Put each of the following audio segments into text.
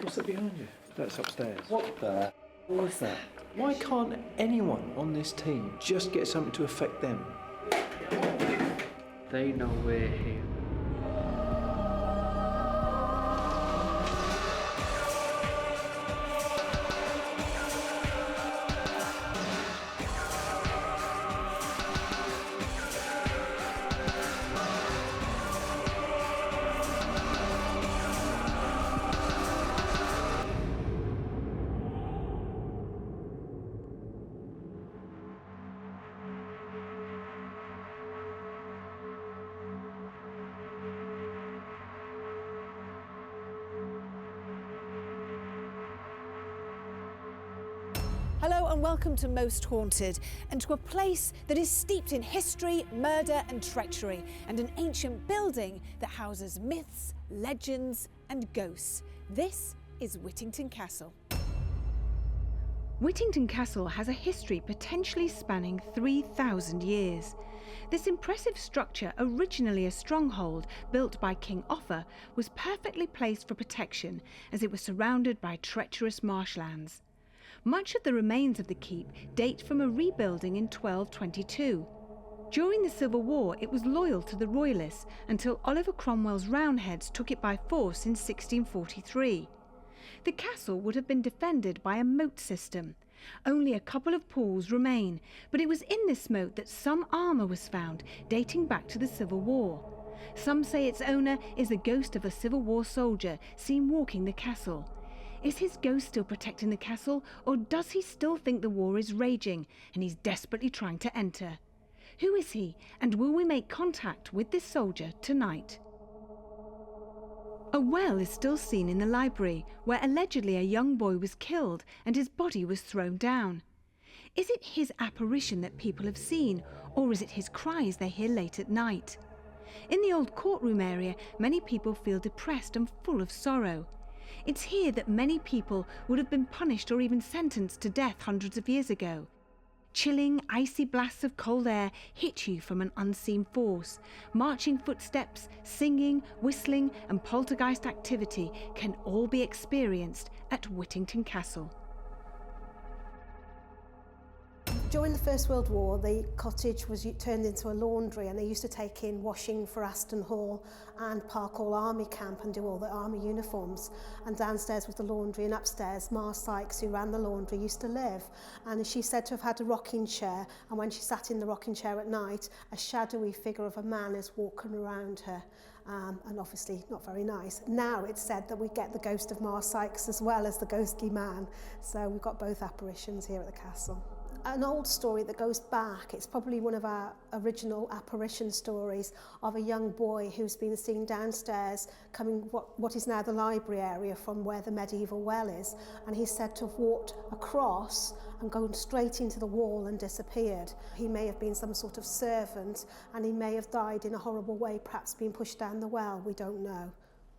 What's that behind you? That's upstairs. What the was that? Why can't anyone on this team just get something to affect them? They know we're here. Hello and welcome to Most Haunted, and to a place that is steeped in history, murder and treachery, and an ancient building that houses myths, legends and ghosts. This is Whittington Castle. Whittington Castle has a history potentially spanning 3,000 years. This impressive structure, originally a stronghold built by King Offa, was perfectly placed for protection as it was surrounded by treacherous marshlands. Much of the remains of the keep date from a rebuilding in 1222. During the Civil War, it was loyal to the Royalists until Oliver Cromwell's Roundheads took it by force in 1643. The castle would have been defended by a moat system. Only a couple of pools remain, but it was in this moat that some armour was found dating back to the Civil War. Some say its owner is the ghost of a Civil War soldier seen walking the castle. Is his ghost still protecting the castle, or does he still think the war is raging and he's desperately trying to enter? Who is he, and will we make contact with this soldier tonight? A well is still seen in the library, where allegedly a young boy was killed and his body was thrown down. Is it his apparition that people have seen, or is it his cries they hear late at night? In the old courtroom area, many people feel depressed and full of sorrow. It's here that many people would have been punished or even sentenced to death hundreds of years ago. Chilling, icy blasts of cold air hit you from an unseen force. Marching footsteps, singing, whistling and poltergeist activity can all be experienced at Whittington Castle. During the First World War, the cottage was turned into a laundry, and they used to take in washing for Aston Hall and Park Hall Army Camp and do all the army uniforms. And downstairs was the laundry, and upstairs Ma Sykes, who ran the laundry, used to live. And she's said to have had a rocking chair, and when she sat in the rocking chair at night, a shadowy figure of a man is walking around her. And obviously not very nice. Now it's said that we get the ghost of Ma Sykes as well as the ghostly man. So we've got both apparitions here at the castle. An old story that goes back, it's probably one of our original apparition stories of a young boy who's been seen downstairs coming what is now the library area from where the medieval well is, and he's said to have walked across and gone straight into the wall and disappeared. He may have been some sort of servant, and he may have died in a horrible way, perhaps being pushed down the well, we don't know.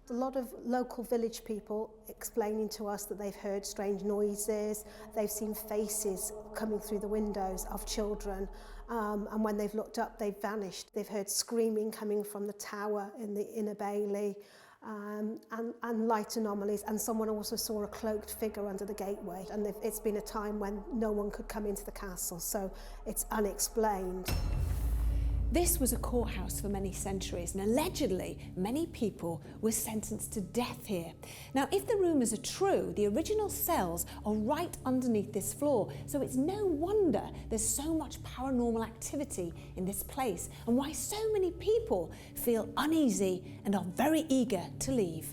A lot of local village people explaining to us that they've heard strange noises, they've seen faces coming through the windows of children, and when they've looked up, they've vanished. They've heard screaming coming from the tower in the Inner Bailey, and light anomalies, and someone also saw a cloaked figure under the gateway, and it's been a time when no one could come into the castle, so it's unexplained. This was a courthouse for many centuries, and allegedly many people were sentenced to death here. Now, if the rumours are true, the original cells are right underneath this floor, so it's no wonder there's so much paranormal activity in this place, and why so many people feel uneasy and are very eager to leave.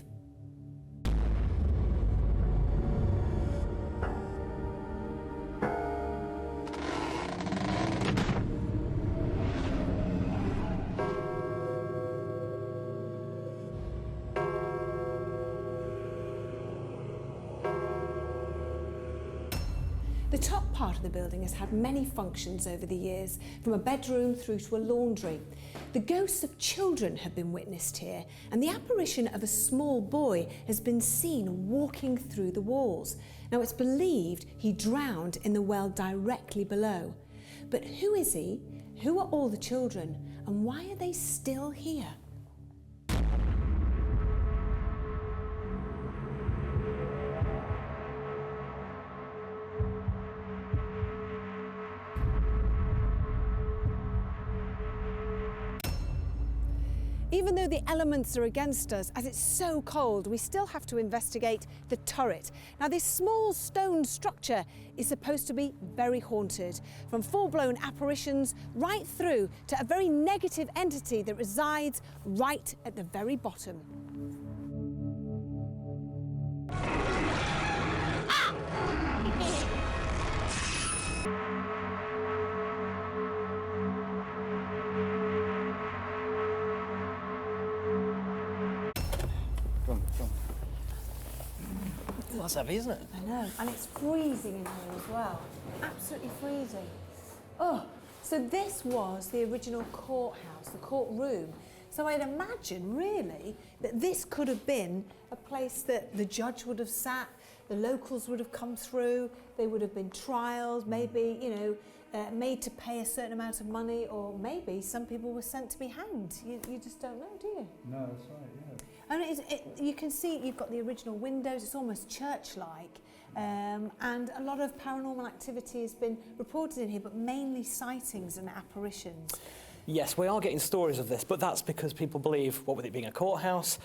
The top part of the building has had many functions over the years, from a bedroom through to a laundry. The ghosts of children have been witnessed here, and the apparition of a small boy has been seen walking through the walls. Now, it's believed he drowned in the well directly below. But who is he? Who are all the children? And why are they still here? Even though the elements are against us, as it's so cold, we still have to investigate the turret. Now, this small stone structure is supposed to be very haunted, from full-blown apparitions right through to a very negative entity that resides right at the very bottom. That's heavy, isn't it? I know, and it's freezing in here as well. Absolutely freezing. Oh, so this was the original courthouse, the courtroom. So I'd imagine, really, that this could have been a place that the judge would have sat, the locals would have come through, they would have been trialed, maybe, you know, made to pay a certain amount of money, or maybe some people were sent to be hanged. You just don't know, do you? No, that's right, yeah. And you can see you've got the original windows, it's almost church-like, and a lot of paranormal activity has been reported in here, but mainly sightings and apparitions. Yes, we are getting stories of this, but that's because people believe, what with it being a courthouse,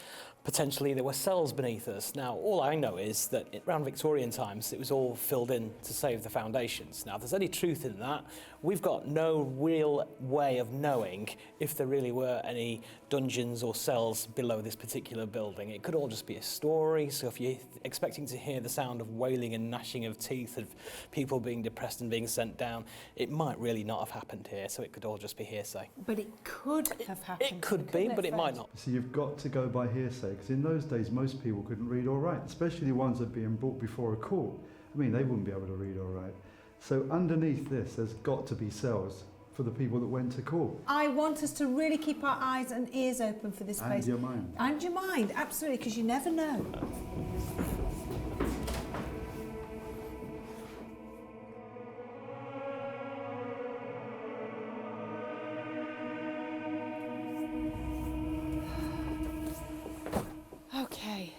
potentially there were cells beneath us. Now, all I know is that around Victorian times, it was all filled in to save the foundations. Now, if there's any truth in that, we've got no real way of knowing if there really were any dungeons or cells below this particular building. It could all just be a story, so if you're expecting to hear the sound of wailing and gnashing of teeth of people being depressed and being sent down, it might really not have happened here, so it could all just be hearsay. But it could have happened. It could be, but it might not. So you've got to go by hearsay, because in those days most people couldn't read or write, especially the ones that are being brought before a court. I mean, they wouldn't be able to read or write. So underneath this, there's got to be cells for the people that went to court. I want us to really keep our eyes and ears open for this place. And your mind. And your mind, absolutely, because you never know. Okay.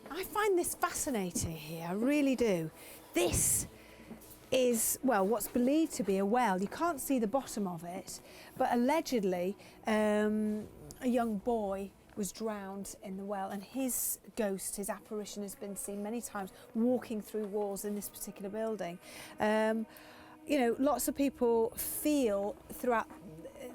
I find this fascinating here, I really do. This is, well, what's believed to be a well. You can't see the bottom of it, but allegedly a young boy was drowned in the well, and his ghost, his apparition, has been seen many times walking through walls in this particular building. You know, lots of people feel throughout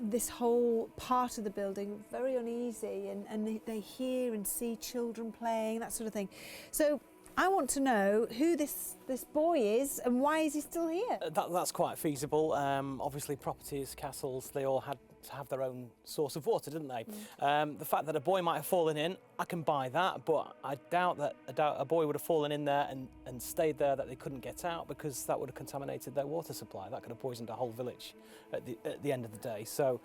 this whole part of the building very uneasy, and they hear and see children playing, that sort of thing. So I want to know who this boy is and why is he still here? That's quite feasible. Obviously, properties, castles, they all had to have their own source of water, didn't they? The fact that a boy might have fallen in, I can buy that, but I doubt a boy would have fallen in there and stayed there, that they couldn't get out, because that would have contaminated their water supply. That could have poisoned a whole village at the end of the day. So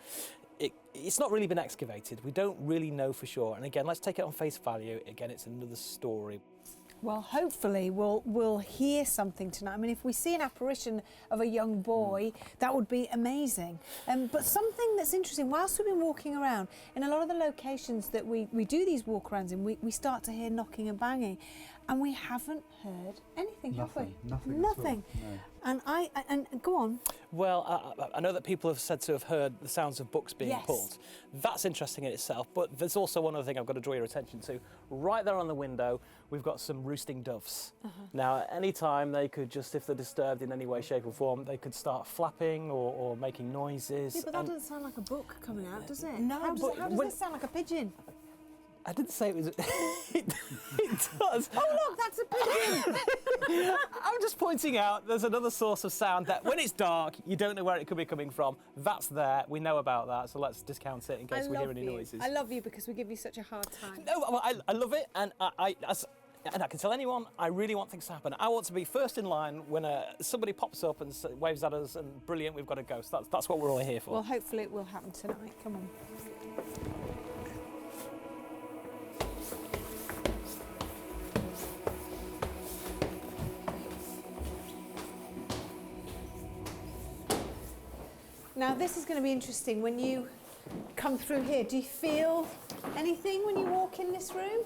it's not really been excavated. We don't really know for sure. And again, let's take it on face value. Again, it's another story. Well, hopefully we'll hear something tonight. I mean, if we see an apparition of a young boy, that would be amazing. But something that's interesting, whilst we've been walking around, in a lot of the locations that we do these walk-arounds in, we start to hear knocking and banging, and we haven't heard anything, have we? Nothing. And and go on. Well, I know that people have said to have heard the sounds of books being pulled. That's interesting in itself, but there's also one other thing I've got to draw your attention to. Right there on the window, we've got some roosting doves. Now, at any time, they could just, if they're disturbed in any way, shape or form, they could start flapping or making noises. Yeah, but that doesn't sound like a book coming out, does it? No, how does this sound like a pigeon? I didn't say it was... it does. Oh, look, that's a pigeon! I'm just pointing out there's another source of sound that when it's dark, you don't know where it could be coming from. That's there. We know about that, so let's discount it in case we hear any noises. I love you because we give you such a hard time. No, I love it, and I can tell anyone, I really want things to happen. I want to be first in line when somebody pops up and waves at us, and brilliant, we've got a ghost. That's what we're all here for. Well, hopefully it will happen tonight. Come on. Now, this is going to be interesting. When you come through here, do you feel anything when you walk in this room?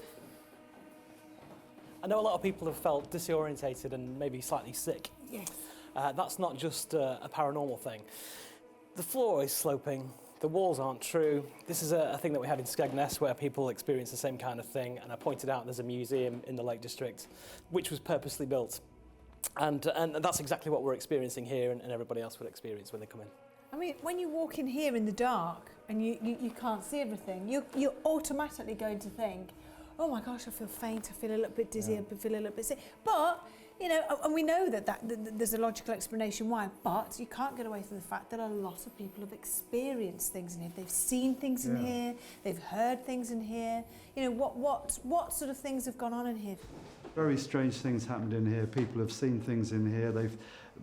I know a lot of people have felt disorientated and maybe slightly sick. Yes. That's not just a paranormal thing. The floor is sloping The walls aren't true. This is a thing that we had in Skegness where people experience the same kind of thing, and I pointed out there's a museum in the Lake District which was purposely built. And that's exactly what we're experiencing here, and everybody else would experience when they come in. I mean, when you walk in here in the dark and you can't see everything, you're automatically going to think, oh my gosh, I feel faint, I feel a little bit dizzy, I feel a little bit sick. But, you know, and we know that there's a logical explanation why, but you can't get away from the fact that a lot of people have experienced things in here. They've seen things in here, they've heard things in here. You know, what sort of things have gone on in here? Very strange things happened in here. People have seen things in here. They've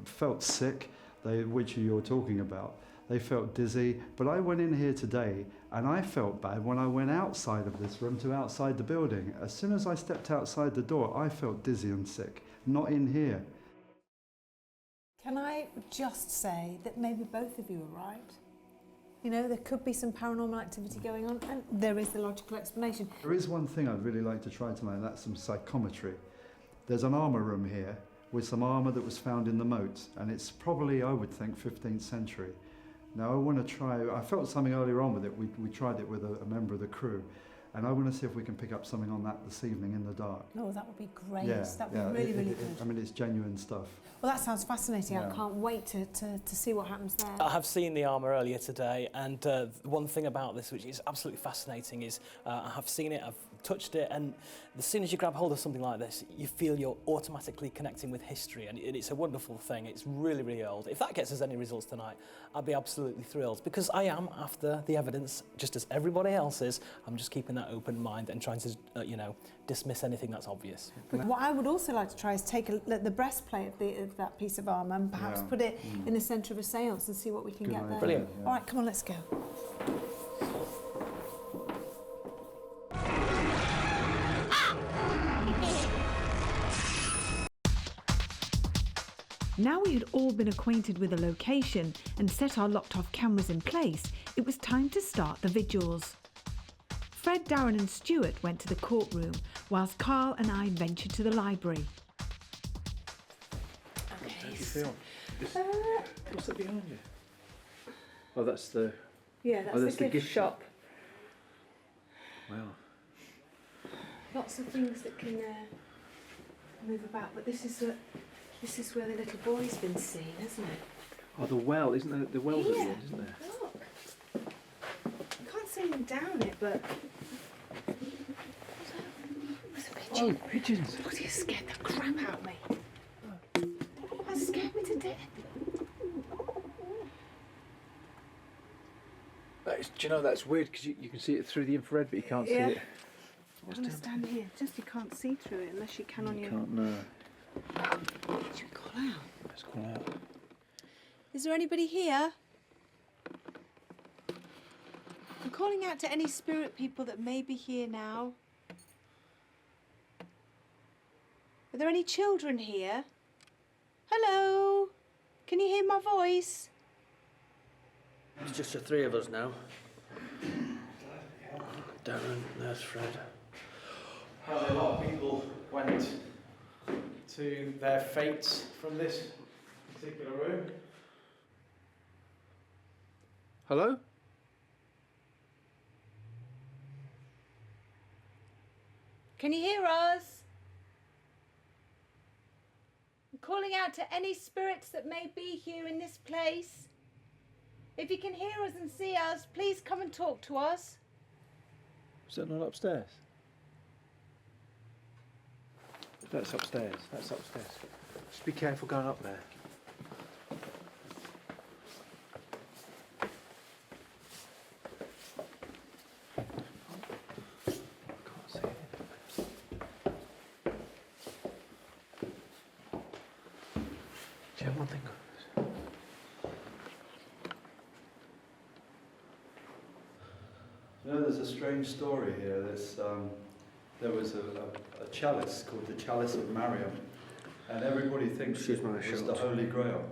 felt sick, which you're talking about. They felt dizzy. But I went in here today and I felt bad when I went outside of this room to outside the building. As soon as I stepped outside the door, I felt dizzy and sick. Not in here. Can I just say that maybe both of you are right? You know, there could be some paranormal activity going on, and there is the logical explanation. There is one thing I'd really like to try tonight, and that's some psychometry. There's an armour room here with some armour that was found in the moat, and it's probably, I would think, 15th century. Now I want to try, I felt something earlier on with it, we tried it with a member of the crew, and I want to see if we can pick up something on that this evening in the dark. Oh, that would be great. Yeah, That would be really good. I mean, it's genuine stuff. Well, that sounds fascinating. Yeah. I can't wait to see what happens there. I have seen the armour earlier today, and one thing about this which is absolutely fascinating is I have seen it, I've touched it, and as soon as you grab hold of something like this, you feel you're automatically connecting with history, and it's a wonderful thing. It's really, really old. If that gets us any results tonight, I'd be absolutely thrilled, because I am after the evidence, just as everybody else is. I'm just keeping that open mind and trying to, you know, dismiss anything that's obvious. What I would also like to try is take the breastplate of that piece of armour and perhaps put it in the centre of a seance and see what we can get there. Brilliant. All right, come on, let's go. Now we had all been acquainted with the location and set our locked-off cameras in place, it was time to start the vigils. Fred, Darren and Stuart went to the courtroom, whilst Carl and I ventured to the library. How do you feel? What's that behind you? Oh, that's the... Yeah, that's the gift shop. Wow. Lots of things that can move about, but this is where the little boy's been seen, isn't it? Oh, the well, isn't there? The well's at the end, isn't there? Look. I can't see them down it, but... There's a pigeon. Oh, pigeons. Bloody scared the crap out of me. That scared me to death. Do you know, that's weird, because you can see it through the infrared, but you can't see it. I'm going to stand here. Just you can't see through it unless you can on your... Can't, no. Should we call out? Let's call out. Is there anybody here? I'm calling out to any spirit people that may be here now. Are there any children here? Hello? Can you hear my voice? It's just the three of us now. Darren, there's Fred. Apparently a lot of people went to their fates from this particular room. Hello? Can you hear us? I'm calling out to any spirits that may be here in this place. If you can hear us and see us, please come and talk to us. Is that not upstairs? That's upstairs. That's upstairs. Just be careful going up there. I can't see it. Do you have one thing? You know, there's a strange story here. There was a chalice called the Chalice of Mariam, and everybody thinks it was the Holy Grail.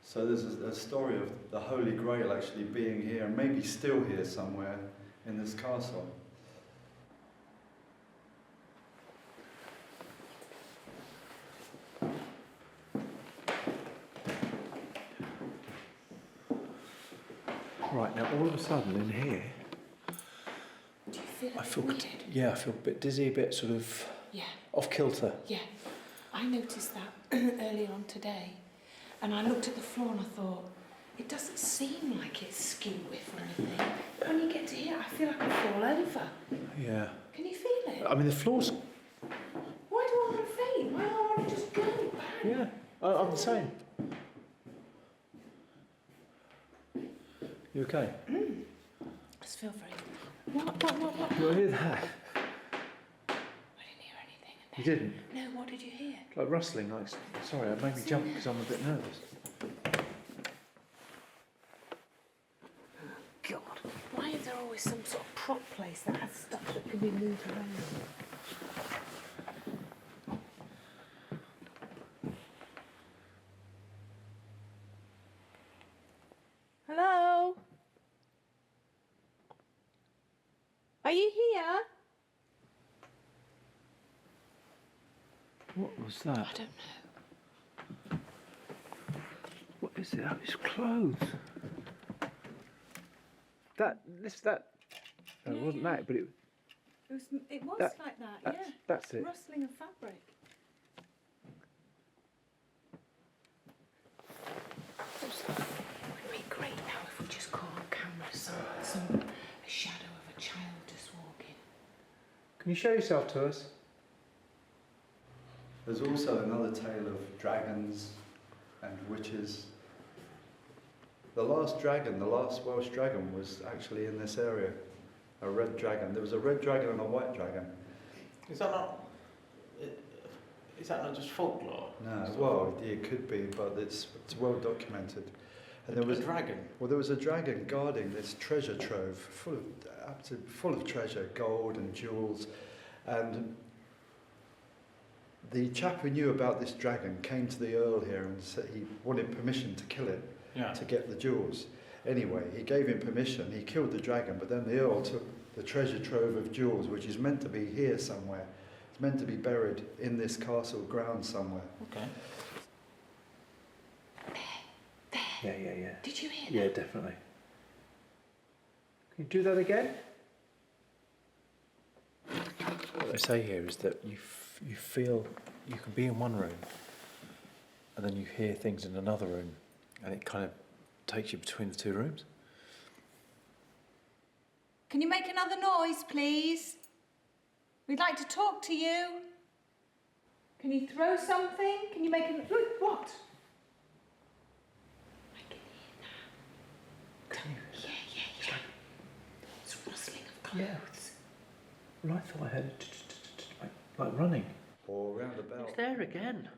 So there's a story of the Holy Grail actually being here, and maybe still here somewhere in this castle. Right, now all of a sudden in here, Do you feel I it feel, weird? yeah, I feel a bit dizzy, a bit sort of Yeah, off kilter. yeah. I noticed that earlier on today, and I looked at the floor and I thought, it doesn't seem like it's skew whiff or anything. But when you get to here, I feel like I fall over. Yeah. Can you feel it? I mean, the floor's, Why do I want to faint? Why do I want to just go? Bang. yeah, I'm the same. You okay? I just feel very... What? You hear that? I didn't hear anything. You didn't? No, what did you hear? Like rustling, like, sorry, it made me jump because I'm a bit nervous. God, why is there always some sort of prop place that has stuff that can be moved around? Hello? Are you here? What was that? I don't know. What is it? Oh, it's clothes. That. No, it wasn't that, but It was That- like that, that's, yeah. that's it. Rustling of fabric. It would be great now if we just caught on camera a shadow of a child just walking. Can you show yourself to us? There's also another tale of dragons and witches. The last Welsh dragon was actually in this area. A red dragon. There was a red dragon and a white dragon. Is that not just folklore? No, well, it could be, but it's well documented. And there was a dragon. Well, there was a dragon guarding this treasure trove, full of treasure, gold and jewels. And the chap who knew about this dragon came to the Earl here and said he wanted permission to kill it, to get the jewels. Anyway, he gave him permission, he killed the dragon, but then the Earl took the treasure trove of jewels, which is meant to be here somewhere. It's meant to be buried in this castle ground somewhere. Okay. There. Yeah. Did you hear Yeah, that? definitely. Can you do that again? What they say here is that you feel you can be in one room and then you hear things in another room and it kind of takes you between the two rooms. Can you make another noise, please? We'd like to talk to you. Can you throw something? Can you make a... What? I can hear that. Can you? Yeah. It's rustling of clothes. Well, I thought I heard it like running. Or round about. It's there again.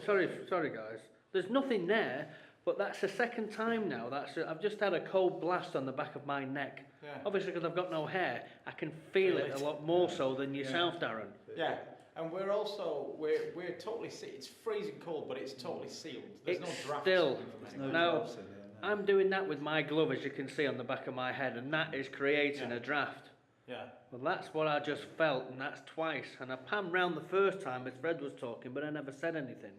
Sorry guys. There's nothing there, but that's the second time now. I've just had a cold blast on the back of my neck. Yeah. Obviously, because I've got no hair, I can feel it a lot more so than yourself, Darren. Yeah, and we're also we're totally it's freezing cold, but it's totally sealed. There's no draft. Now, I'm doing that with my glove, as you can see on the back of my head, and that is creating a draft. Yeah. Well, that's what I just felt, and that's twice. And I panned round the first time as Fred was talking, but I never said anything.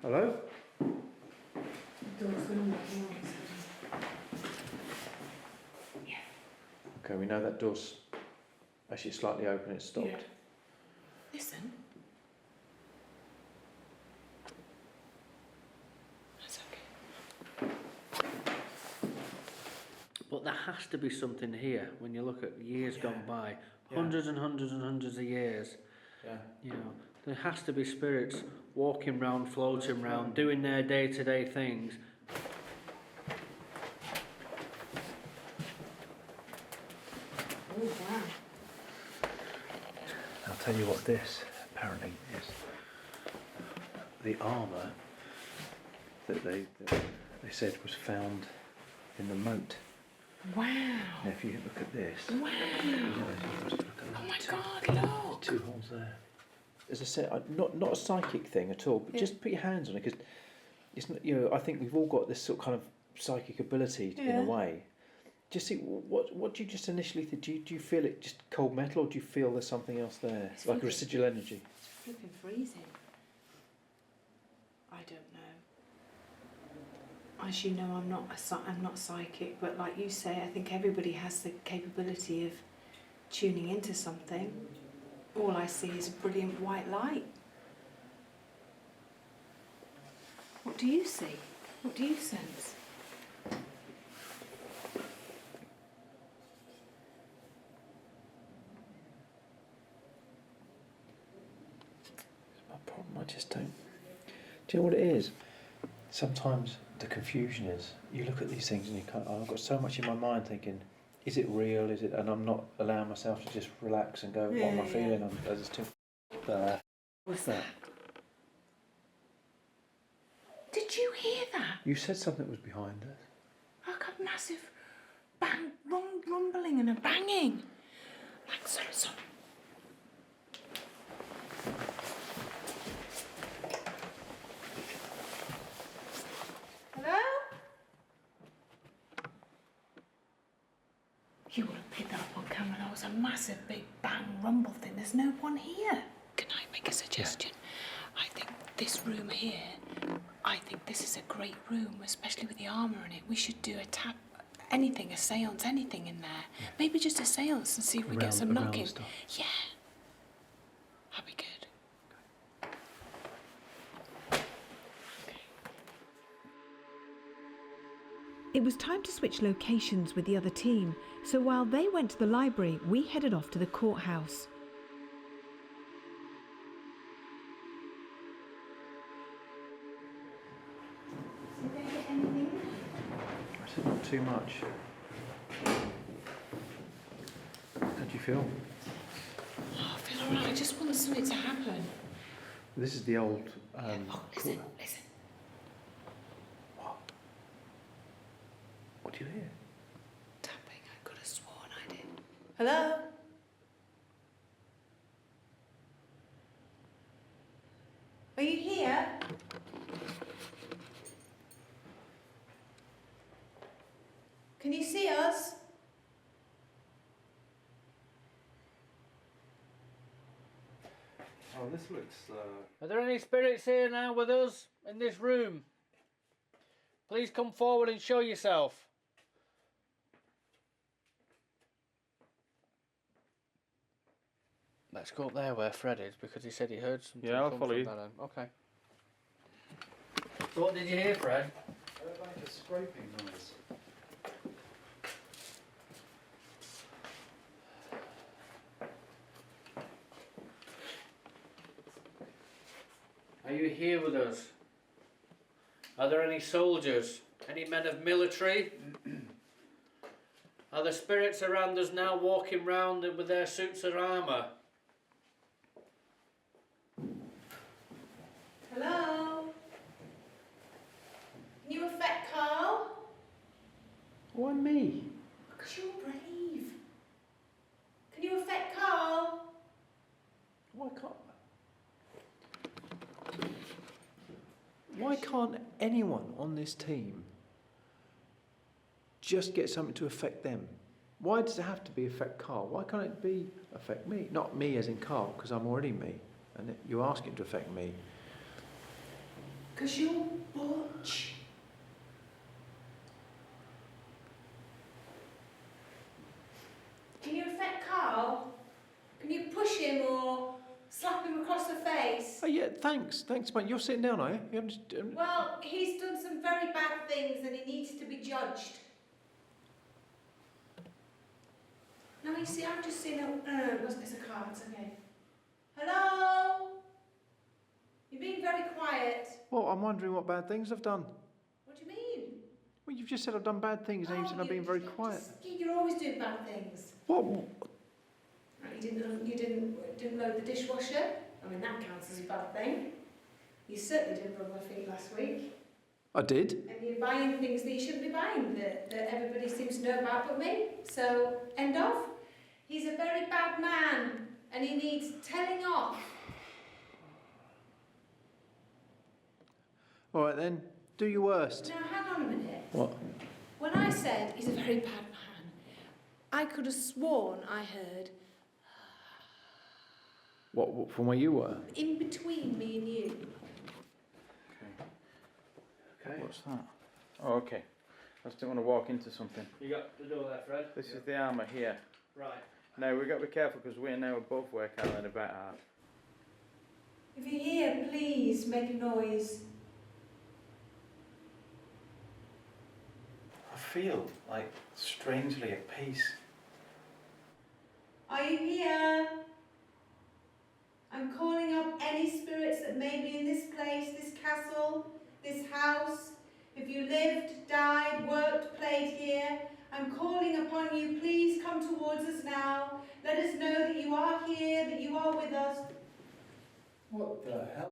Hello? Okay, we know that door's actually slightly open, it's stopped. Yeah. Listen. That's okay. But there has to be something here when you look at years gone by. Hundreds and hundreds and hundreds of years. Yeah. You know, there has to be spirits walking round, floating round, doing their day-to-day things. Oh, wow. I'll tell you what this apparently is. The armour that they said was found in the moat. Wow. Now if you look at this, Wow. Oh my God, look. two holes there. As I said, not a psychic thing at all, but just put your hands on it, because it's not, I think we've all got this sort of kind of psychic ability in a way. Just see what do you just initially think? Do you feel it just cold metal, or do you feel there's something else there, It's like flipping. residual energy? It's flipping freezing. I don't know. as you know, I'm not psychic, but like you say, I think everybody has the capability of tuning into something. All I see is a brilliant white light. What do you see? What do you sense? My problem, I just don't. Do you know what it is? Sometimes the confusion is, you look at these things and you can't. I've got so much in my mind thinking, is it real? Is it? And I'm not allowing myself to just relax and go, what am I feeling? There's too. What's that? Did you hear that? You said something was behind us. Like a massive bang, rumbling and a banging. Like so. Hello? You would have picked that up on camera. That was a massive, big bang rumble thing. There's no one here. Can I make a suggestion? Yeah. I think this room here, I think this is a great room, especially with the armour in it. We should do a seance, anything in there. Yeah. Maybe just a seance and see if we get some knocking. Yeah. That'd be good. Okay. It was time to switch locations with the other team, so while they went to the library, we headed off to the courthouse. I said not too much. How do you feel? Oh, I feel alright. I just want something to happen. This is the old. Listen. What? What do you hear? Tapping. I could have sworn I did. Hello? Are you here? Can you see us? Oh, this looks. Are there any spirits here now with us in this room? Please come forward and show yourself. Let's go up there where Fred is, because he said he heard something. Yeah, I'll come follow from you. that end. Okay. So what did you hear, Fred? Like a scraping noise. Are you here with us? Are there any soldiers? Any men of military? Are the spirits around us now walking round with their suits of armour? Hello? Can you affect Carl? Why me? Because you're brave. Can you affect Carl? Why can't anyone on this team just get something to affect them? Why does it have to be affect Carl? Why can't it be affect me? Not me as in Carl, because I'm already me, and you're asking to affect me. Because you're Butch. Can you affect Carl? Can you push him or slap him across the face? Oh yeah, thanks, mate. You're sitting down, are you? You're just, Well, he's done some very bad things and he needs to be judged. No, you see, I've just seen it's a car, it's okay. Hello? You're being very quiet. Well, I'm wondering what bad things I've done. What do you mean? Well, you've just said I've done bad things, and you said I've been very quiet. You're always doing bad things. What? Right, you didn't load the dishwasher. I mean, that counts as a bad thing. You certainly didn't rub my feet last week. I did. And you're buying things that you shouldn't be buying, that everybody seems to know about but me. So, end of. He's a very bad man, and he needs telling off. All right then, do your worst. Now, hang on a minute. What? When I said he's a very bad man, I could have sworn I heard What from where you were? in between me and you. Okay. What's that? Oh, okay. I just didn't want to walk into something. You got the door there, Fred? This is the armour here. Right. Now we've got to be careful because we're now above where Caroline and Bette are. If you're here, please make a noise. I feel like strangely at peace. Are you here? I'm calling up any spirits that may be in this place, this castle, this house. If you lived, died, worked, played here, I'm calling upon you. Please come towards us now. Let us know that you are here, that you are with us. What the hell?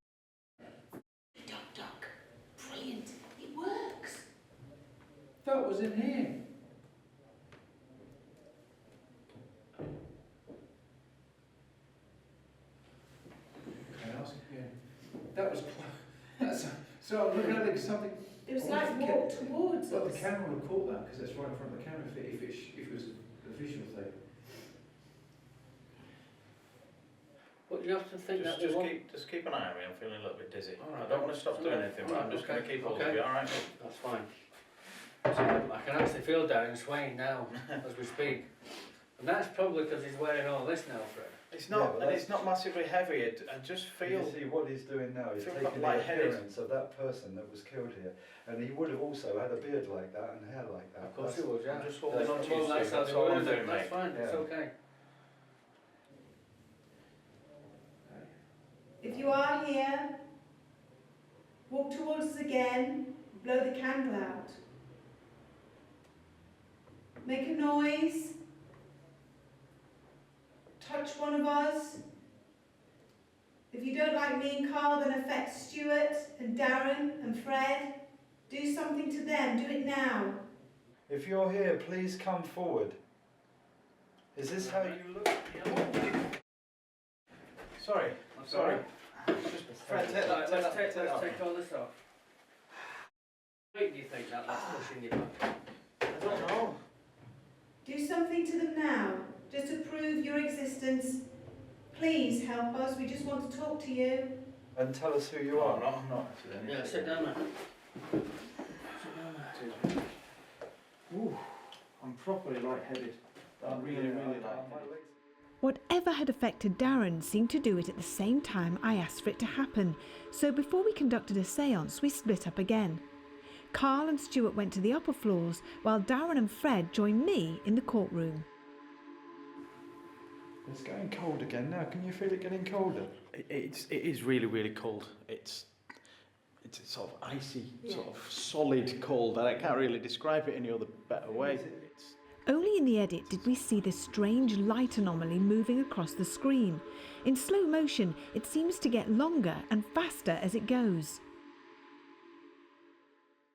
Duck. Brilliant. It works. That was in here. That was so I'm looking at it as something. It was like walk towards But us. the camera would have caught that because that's right in front of the camera if it was a visual thing. But you have to think that Just keep an eye on me. I'm feeling a little bit dizzy. All right. I don't want to stop doing anything, but I'm just going to keep hold of you. All right? That's fine. So I can actually feel Darren swaying now as we speak. And that's probably because he's wearing all this now, Fred. It's not, Yeah, and it's not massively heavy. I just feel. You see what he's doing now, he's feel taking the lightheaded. appearance of that person that was killed here. And he would have also had a beard like that and hair like that. Of course he would, yeah. I'm just holding on to you, Well, that's Steve. how That's they all were, I'm doing, that's mate. fine, it's Yeah. okay. If you are here, walk towards us again, blow the candle out. Make a noise. Touch one of us. If you don't like me and Carl, then affect Stuart and Darren and Fred. Do something to them. Do it now. If you're here, please come forward. Is this how you look? Sorry. Sorry. Just Fred, take that. Let's take all this off. What weight do you think that's pushing you back? I don't know. Do something to them now, just to prove your existence. Please help us. We just want to talk to you. And tell us who you Oh, are. no, I'm not. Actually. Yeah, sit down there. Sit down there. Ooh, I'm properly lightheaded. I'm really lightheaded. Whatever had affected Darren seemed to do it at the same time I asked for it to happen, so before we conducted a séance, we split up again. Carl and Stuart went to the upper floors, while Darren and Fred joined me in the courtroom. It's getting cold again now. Can you feel it getting colder? It is really cold. It's sort of icy, sort of solid cold. I can't really describe it any other better way. Only in the edit did we see this strange light anomaly moving across the screen. In slow motion, it seems to get longer and faster as it goes.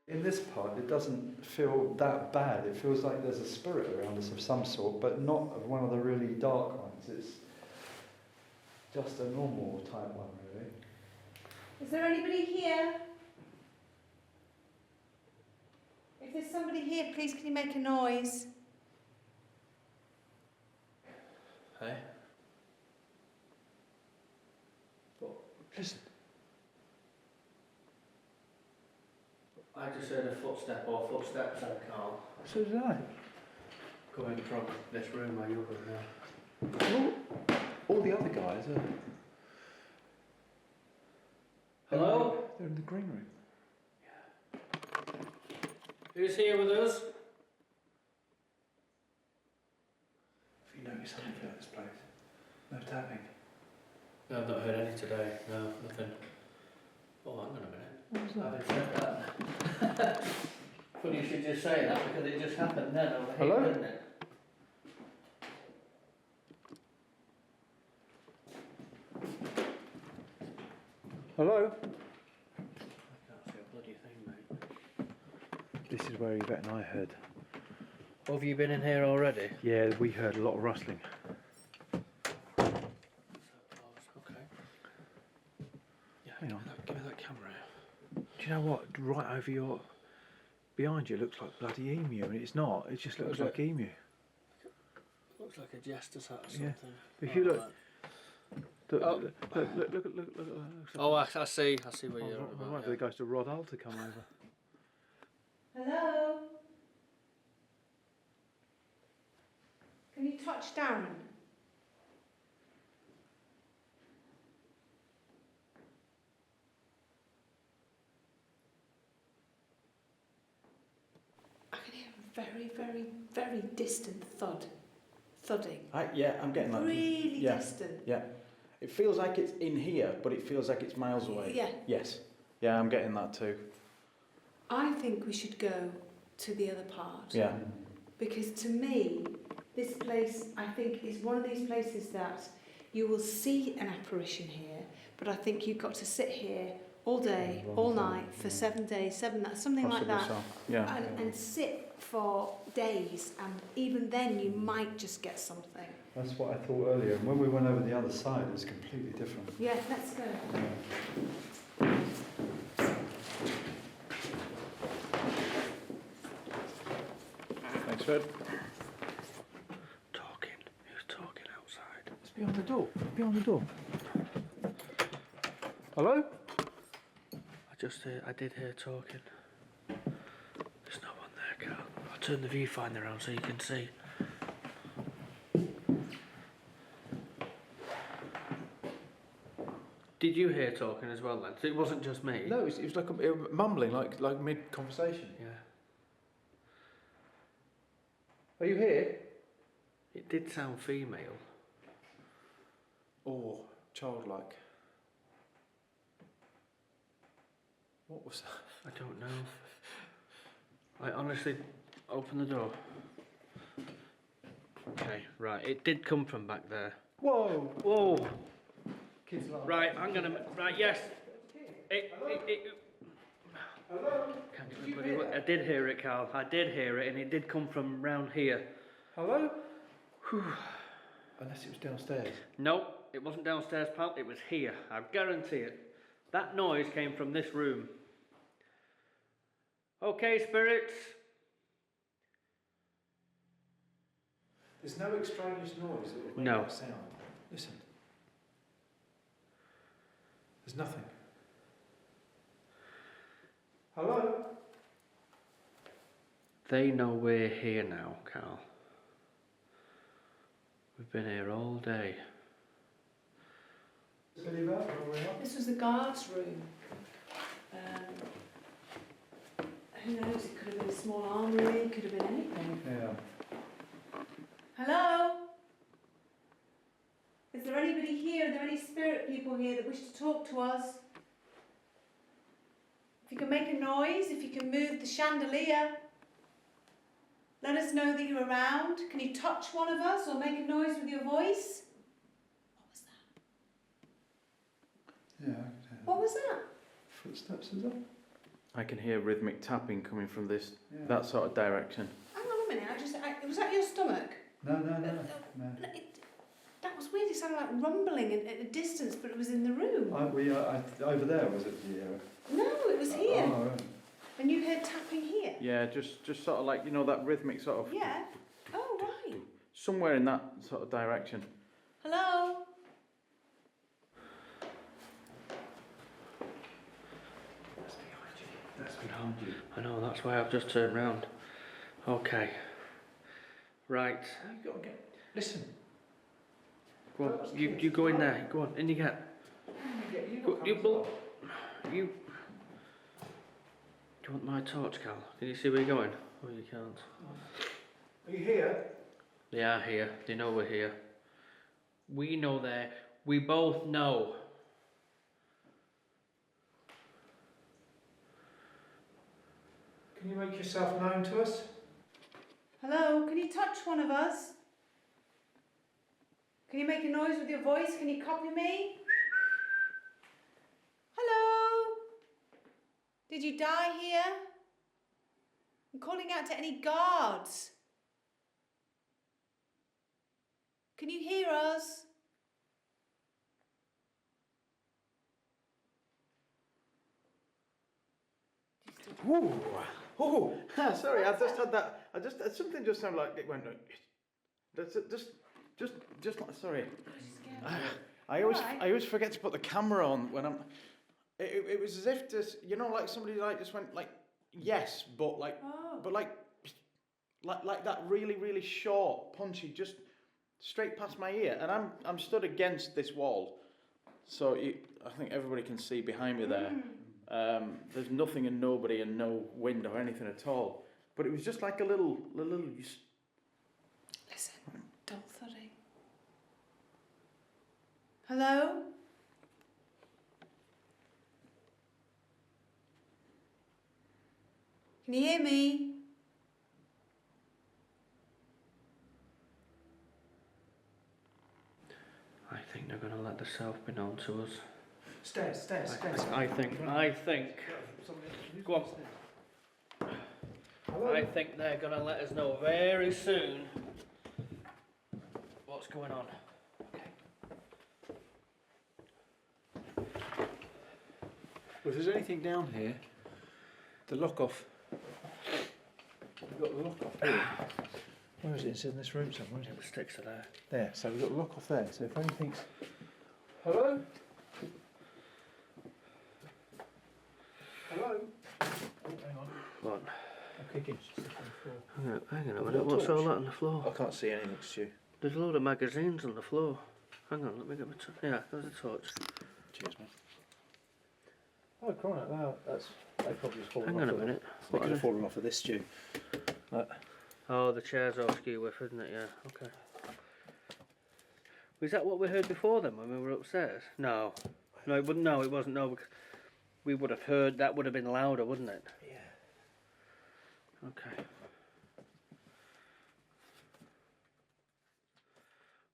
In this part, it doesn't feel that bad. It feels like there's a spirit around us of some sort, but not of one of the really dark ones. It's just a normal type one, really. Is there anybody here? If there's somebody here, please can you make a noise? Hey? Listen. I just heard a footstep or footsteps, said Carl, So did I. coming from this room where you're going now. All the other guys are. Hello? They're in the green room. Who's here with us? Have you noticed something about this place? No tapping. No, I've not heard any today. No, nothing. Oh, hang on a minute. What was I that? haven't said that. Funny you should just say that because it just happened then over Hello? here, didn't it? Hello? I can't see a bloody thing, mate. This is where Yvette and I heard. Have you been in here already? Yeah, we heard a lot of rustling. Okay. Yeah, hang on. Give me that camera. Do you know what? Right over your... Behind you looks like bloody emu, and it's not. It just looks What like is emu. Looks like a jester's hat or Yeah. something. If you look... right. Look, Oh. look. Oh, I see where you're I'm about. waiting for the guys to Rod Hull to come over. Hello? Can you touch Darren? I can hear a very, very, very distant thudding. Yeah, I'm getting that. Really Yeah. distant. Yeah. It feels like it's in here, but it feels like it's miles away. Yeah. Yes. Yeah, I'm getting that too. I think we should go to the other part. Yeah. Because to me, this place, I think, is one of these places that you will see an apparition here, but I think you've got to sit here all day, all night, for 7 days, something like that. Possibly so. Yeah. And sit for days, and even then you might just get something. That's what I thought earlier. And when we went over the other side, it was completely different. Yeah, let's go. Thanks, Fred. Talking. Who's talking outside? It's behind the door. Behind the door. Hello? I did hear talking. There's no one there, Carl. I'll turn the viewfinder around so you can see. Did you hear talking as well then? So it wasn't just me? No, it was like a mumbling, like mid-conversation. Yeah. Are you here? It did sound female. Or childlike. What was that? I don't know. I honestly... Open the door. Okay, right. It did come from back there. Whoa! Whoa! Kids laugh. Right, I'm gonna... Right, yes. Hello? Can't get my bloody wo- I did hear it, Carl. I did hear it, and it did come from round here. Hello? Unless it was downstairs. Nope, it wasn't downstairs, pal. It was here. I guarantee it. That noise came from this room. Okay, spirits. There's no extraneous noise that would make No. that sound. Listen. There's nothing. Hello? They know we're here now, Carl. We've been here all day. Billy Bell, where we are? This was the guard's room. Who knows? It could have been a small armoury, it could have been anything. Yeah. Hello? Is there anybody here? Are there any spirit people here that wish to talk to us? If you can make a noise, if you can move the chandelier, let us know that you're around. Can you touch one of us or make a noise with your voice? What was that? Yeah. Okay. What was that? Footsteps, is that? I can hear rhythmic tapping coming from this, Yeah. that sort of direction. Hang on a minute, was that your stomach? No. That was weird, it sounded like rumbling at a distance, but it was in the room. Over there, was it? Yeah. No, it was here. Oh, right. And you heard tapping here? Yeah, just sort of like, you know, that rhythmic sort of... Yeah. Oh, right. Somewhere in that sort of direction. Hello? That's behind you. I know, that's why I've just turned round. Okay. Right. You've got to get... Listen. Go on, you go in there. Go on, in you get. Go, you, you... Do you want my torch, Carl? Can you see where you're going? Oh, you can't. Are you here? They are here. They know we're here. We know they're... We both know. Can you make yourself known to us? Hello? Can you touch one of us? Can you make a noise with your voice? Can you copy me? Hello? Did you die here? I'm calling out to any guards. Can you hear us? Ooh. Oh, sorry, I just had that. Something just sounded like it went. Just like, sorry. I always forget to put the camera on when I'm. It was as if just, you know, like somebody like just went like Yes, but like, like that really, really short, punchy, just straight past my ear, and I'm stood against this wall, so I think everybody can see behind me there. There's nothing and nobody and no wind or anything at all, but it was just like a little. Listen, dull thudding. Hello? Can you hear me? I think they're going to let the south be known to us. Stairs. I think. Go on. I think they're going to let us know very soon what's going on. Well, if there's anything down here, the lock off. We've got the lock off here. Where is it? It's in this room somewhere, isn't it? The sticks are there. There, so we've got the lock off there. So if anything's. Hello? Hello? Oh, hang on. What? I'm kicking. Hang on a minute. What's all that on the floor? I can't see anything, Stu. There's a load of magazines on the floor. Hang on, let me get my torch. Yeah, there's a torch. Cheers, mate. Oh, crying out loud. They probably just fallen off. Hang on a minute. They could have fallen off of this, Stu. Oh, the chair's all skew with, isn't it? Yeah, okay. Was that what we heard before then when we were upstairs? No. No, it wouldn't. No, it wasn't. No, because we would have heard. That would have been louder, wouldn't it? Yeah. Okay.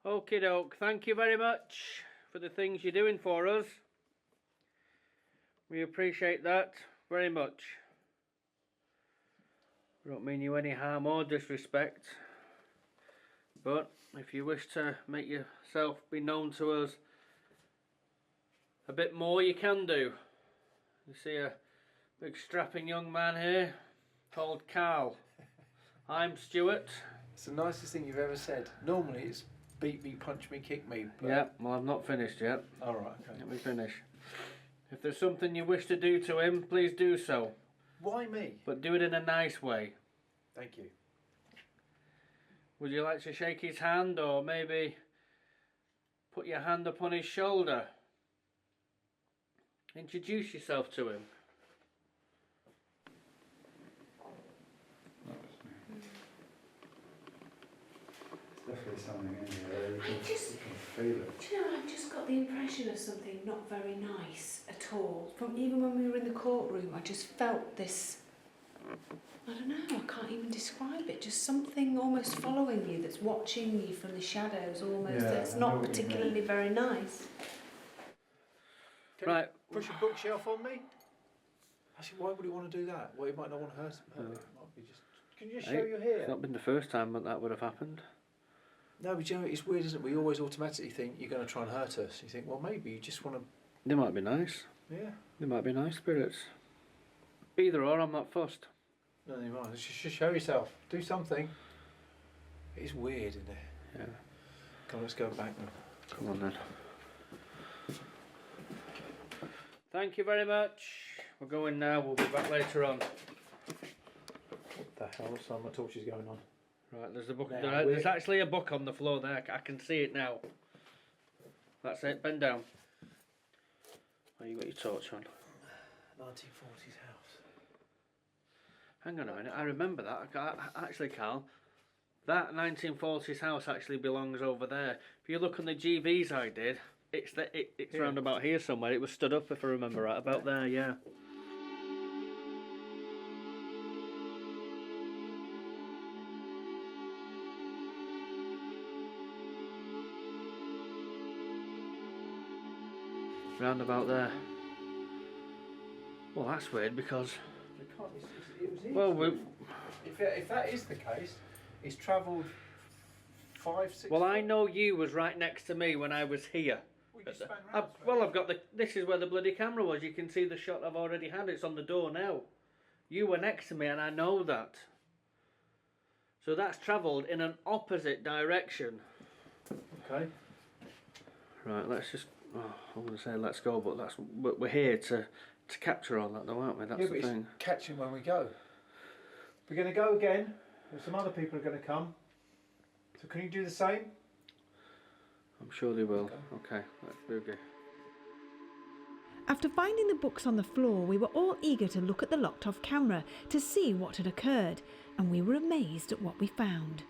Okie doke. Thank you very much for the things you're doing for us. We appreciate that very much. We don't mean you any harm or disrespect, but if you wish to make yourself be known to us a bit more, you can do. You see a big strapping young man here called Carl. I'm Stuart. It's the nicest thing you've ever said. Normally it's beat me, punch me, kick me. But... Yeah, well, I've not finished yet. All right, okay. Let me finish. If there's something you wish to do to him, please do so. Why me? But do it in a nice way. Thank you. Would you like to shake his hand, or maybe put your hand upon his shoulder? Introduce yourself to him. Definitely something in here. You can feel it. Do you know, I've just got the impression of something not very nice at all. From even when we were in the courtroom, I just felt this, I don't know, I can't even describe it, just something almost following you, that's watching you from the shadows almost, Yeah, that's I know not what you particularly mean. very nice. Can Right. you push a bookshelf on me? Actually, why would he want to do that? Well, he might not want to hurt it. Might be just... Can you just show your hair? It's not been the first time that would have happened. No, but you know, it's weird, isn't it? We always automatically think you're going to try and hurt us. You think, well, maybe you just want to... They might be nice. Yeah. They might be nice spirits. Either or, I'm not fussed. No, you might. Just show yourself. Do something. It's weird, isn't it? Yeah. Come on, let's go back now. Come on then. Thank you very much. We're going now. We'll be back later on. What the hell? So much torch is going on. Right, there's a book. Now, There's actually a book on the floor there. I can see it now. That's it. Bend down. Oh, you got your torch on. 1940s house. Hang on a minute. I remember that. Actually, Carl, that 1940s house actually belongs over there. If you look on the GVs I did, it's Here. round about here somewhere. It was stood up, if I remember right, about there. Yeah. Round about there. Well, that's weird because. It was here. Well, if that is the case, he's travelled 5-6. well, I know you was right next to me when I was here. We just span round. Well, I've got the. This is where the bloody camera was. You can see the shot I've already had. It's on the door now. You were next to me, and I know that. So that's travelled in an opposite direction. Okay. Right. Let's just. Oh, I'm going to say let's go, but we're here to to capture all that though, aren't we? That's Yeah, the but thing. it's catching when we go. We're going to go again. There's some other people are going to come. So can you do the same? I'm sure they will. Okay, let's boogie. After finding the books on the floor, we were all eager to look at the locked-off camera to see what had occurred, and we were amazed at what we found.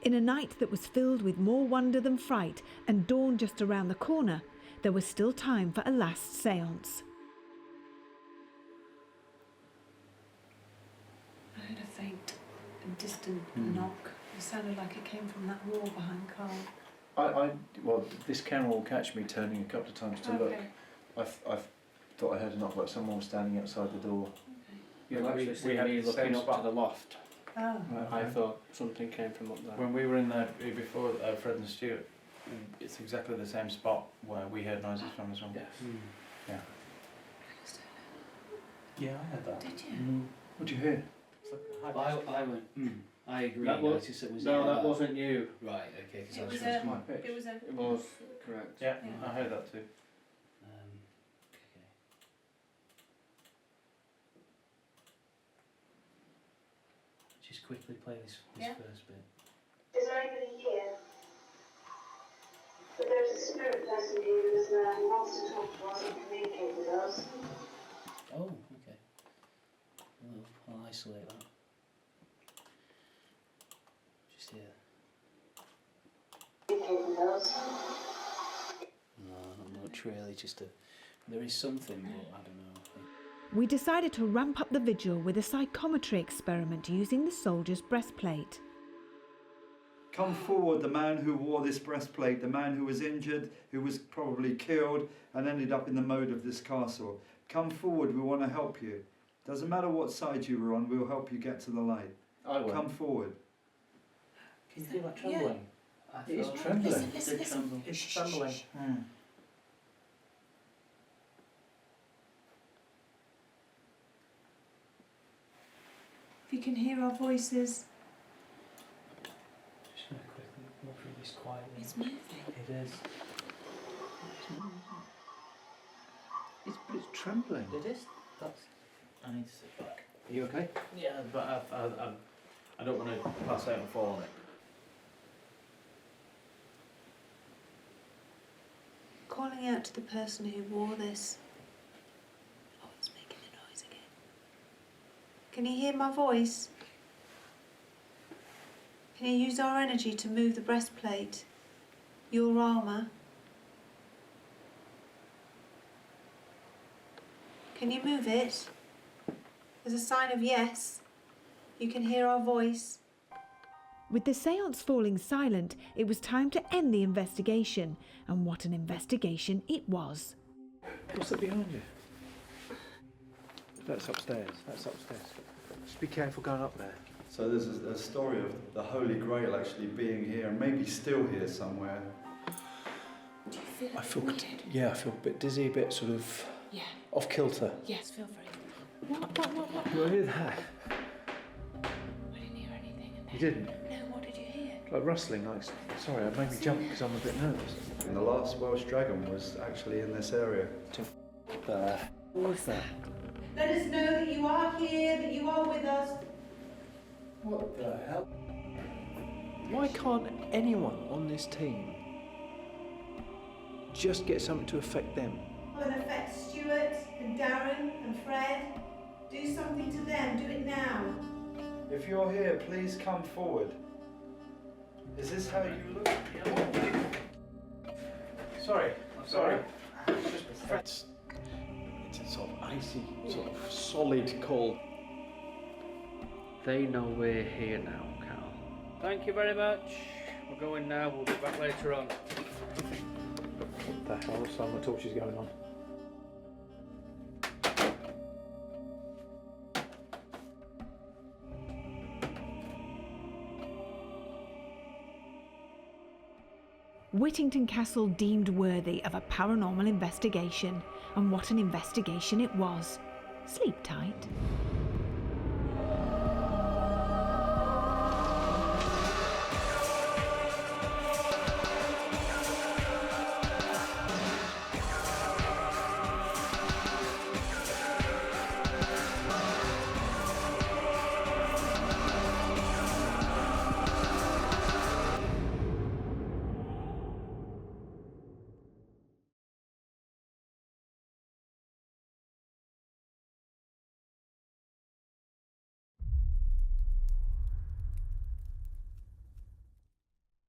In a night that was filled with more wonder than fright and dawn just around the corner, there was still time for a last séance. I heard a faint and distant knock. It sounded like it came from that wall behind Carl. Well, this camera will catch me turning a couple of times to look. I thought I heard a knock, like someone was standing outside the door. You Yeah, actually we see had me the looking same up spot. to the loft. Oh. I thought something came from up there. When we were in there before, Fred and Stuart, it's exactly the same spot where we heard noises from as well. Yes. Yeah. Yeah, I heard that. Did you? What did you hear? I went, I agree. That was- noticed it was No, that wasn't you. Right, okay, because I It was was trying to a- My pitch. It was a... It was correct. Yeah, Yeah. I heard that too. okay. Just quickly play this Yeah. first bit. Is there anybody here? But there's a spirit person here who wants to talk to us and communicate with us. Oh, okay. Well, I'll isolate that. Just here. Communicate with us. No, not much really, just a... There is something, but I don't know. We decided to ramp up the vigil with a psychometry experiment using the soldier's breastplate. Come forward, the man who wore this breastplate, the man who was injured, who was probably killed and ended up in the moat of this castle. Come forward, we want to help you. Doesn't matter what side you were on, we'll help you get to the light. I won't. Come forward. Can you feel that trembling? It is felt trembling. It did tremble. It's trembling. If you can hear our voices, Just going to quickly go through this quietly. it's moving. It is. But it's trembling. It is. That's... I need to sit back. Are you okay? Yeah, but I don't want to pass out and fall on it. Calling out to the person who wore this. Oh, it's making a noise again. Can you hear my voice? Can you use our energy to move the breastplate? Your armour? Can you move it? As a sign of yes. You can hear our voice. With the séance falling silent, it was time to end the investigation, and what an investigation it was. What's that behind you? That's upstairs. That's upstairs. Just be careful going up there. So there's a story of the Holy Grail actually being here and maybe still here somewhere. Do you feel I feel, I feel a bit dizzy, a bit sort of Yeah. off kilter. Yes, feel free. What? You hear that? I didn't hear anything. You didn't? No, what did you hear? Like rustling, like, sorry, it made me jump because I'm a bit nervous. And the last Welsh dragon was actually in this area. What was that? Let us know that you are here, that you are with us. What the hell? Why can't anyone on this team just get something to affect them? And affect Stuart and Darren and Fred. Do something to them. Do it now. If you're here, please come forward. Is this how you look? Sorry. It's a sort of icy, sort of solid cold. They know we're here now, Cal. Thank you very much. We're going now, we'll be back later on. What the hell? So much torches going on. Whittington Castle deemed worthy of a paranormal investigation, and what an investigation it was. Sleep tight.